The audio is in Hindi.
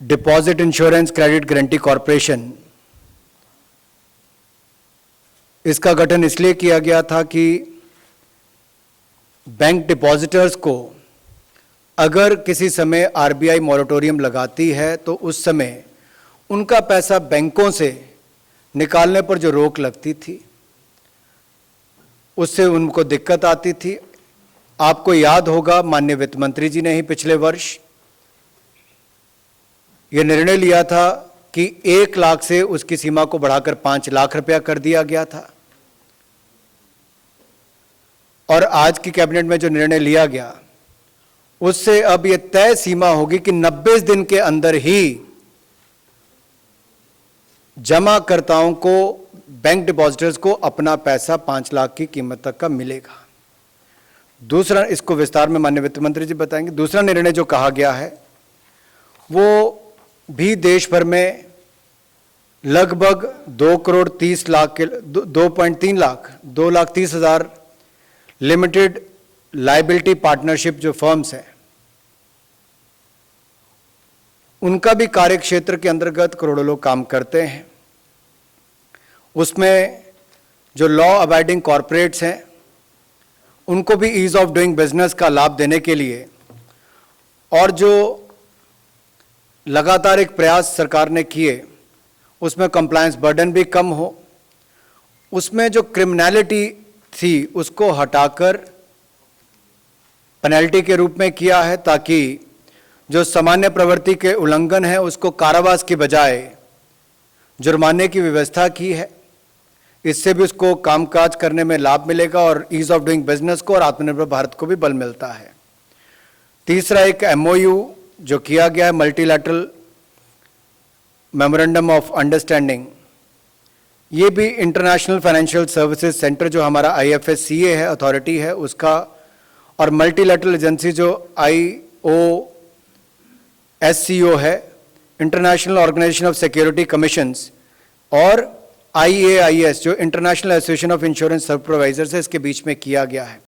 Deposit insurance credit guarantee corporation, इसका गठन इसलिए किया गया था कि बैंक डिपॉजिटर्स को अगर किसी समय आरबीआई मॉरेटोरियम लगाती है तो उस समय उनका पैसा बैंकों से निकालने पर जो रोक लगती थी उससे उनको दिक्कत आती थी। आपको याद होगा माननीय वित्त मंत्री जी ने ही पिछले वर्ष यह निर्णय लिया था कि 1 लाख से उसकी सीमा को बढ़ाकर 5 लाख रुपया कर दिया गया था और आज की कैबिनेट में जो निर्णय लिया गया उससे अब यह तय सीमा होगी कि 90 दिन के अंदर ही जमाकर्ताओं को, बैंक डिपॉजिटर्स को अपना पैसा 5 लाख की कीमत तक का मिलेगा। दूसरा, इसको विस्तार में माननीय वित्त मंत्री जी बताएंगे। दूसरा निर्णय जो कहा गया है वो भी देश भर में लगभग 2,30,00,000 लिमिटेड लायबिलिटी पार्टनरशिप जो फर्म्स हैं उनका भी कार्य क्षेत्र के अंतर्गत करोड़ों लोग काम करते हैं। उसमें जो लॉ अबाइडिंग कॉरपोरेट्स हैं उनको भी ईज ऑफ डूइंग बिजनेस का लाभ देने के लिए और जो लगातार एक प्रयास सरकार ने किए उसमें कंप्लायंस बर्डन भी कम हो, उसमें जो क्रिमिनलिटी थी उसको हटाकर पेनल्टी के रूप में किया है ताकि जो सामान्य प्रवृत्ति के उल्लंघन है उसको कारावास की बजाय जुर्माने की व्यवस्था की है। इससे भी उसको कामकाज करने में लाभ मिलेगा और ईज ऑफ डूइंग बिजनेस को और आत्मनिर्भर भारत को भी बल मिलता है। तीसरा, एक एमओयू जो किया गया है, मल्टीलैटरल मेमोरेंडम ऑफ अंडरस्टैंडिंग, ये भी इंटरनेशनल फाइनेंशियल सर्विसेज सेंटर जो हमारा IFSCA है, अथॉरिटी है उसका, और मल्टीलैटरल एजेंसी जो IOSCO है, international organisation of securities commissions, और IAIS जो international association of insurance supervisors है, इसके बीच में किया गया है।